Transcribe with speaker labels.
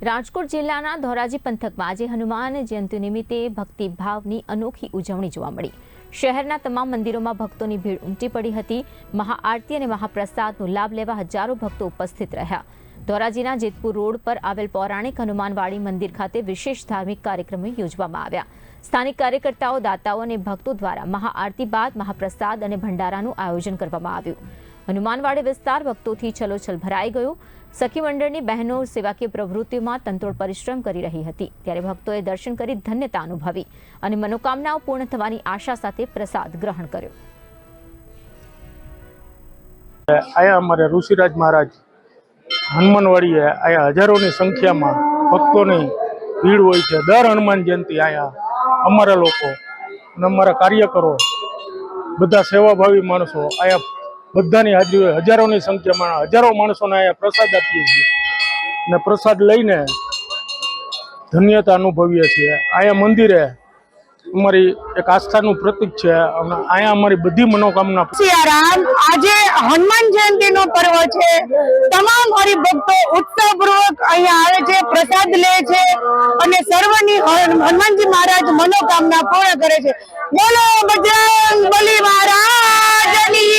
Speaker 1: રાજકોટ જિલ્લાના ધોરાજી પંથકમાં આજે હનુમાન જયંતિ નિમિત્તે ભક્તિભાવની અનોખી ઉજવણી જોવા મળી। શહેરના તમામ મંદિરોમાં ભક્તોની ભીડ ઉમટી પડી હતી। મહાઆરતી અને મહાપ્રસાદનો લાભ લેવા હજારો ભક્તો ઉપસ્થિત રહ્યા। ધોરાજીના જેતપુર રોડ પર આવેલ પૌરાણિક હનુમાનવાડી મંદિર ખાતે વિશેષ ધાર્મિક કાર્યક્રમો યોજવામાં આવ્યા। સ્થાનિક કાર્યકર્તાઓ, દાતાઓ અને ભક્તો દ્વારા મહાઆરતી બાદ મહાપ્રસાદ અને ભંડારાનું આયોજન કરવામાં આવ્યું। હનુમાનવાડી વિસ્તાર ભક્તોથી છલોછલ ભરાઈ ગયો। સખી મંડળની બહેનો સેવાકીય પ્રવૃત્તિઓમાં તનતોડ પરિશ્રમ કરી રહી હતી, ત્યારે ભક્તોએ દર્શન કરી ધન્યતા અનુભવી અને મનોકામનાઓ પૂર્ણ થવાની આશા સાથે પ્રસાદ ગ્રહણ કર્યો।
Speaker 2: આયા અમારે ઋષિરાજ મહારાજ હનુમાનવાડીએ આયા હજારોની સંખ્યામાં ભક્તોની ભીડ હોય છે। દર હનુમાન જયંતિ આયા અમારા લોકો અને અમારા કાર્યકરો બધા સેવાભાવી માણસો આયા બધાની હાજરી હોય। હજારોની સંખ્યામાં હજારો માણસોને આયા પ્રસાદ આપીએ છીએ અને પ્રસાદ લઈને ધન્યતા અનુભવીએ છીએ। આયા મંદિરે અમારી એક આસ્થાનું પ્રતીક છે અને આયા અમારી બધી મનોકામના।
Speaker 3: સિયારામ, આજે હનુમાન જયંતિનો પર્વ છે। તમામ હરિભક્તો ઉત્સાહપૂર્વક અહીંયા આવે છે, પ્રસાદ લે છે અને સર્વની હનુમાનજી મહારાજ મનોકામના પૂર્ણ કરે છે। બોલો બજરંગ બલી મહારાજની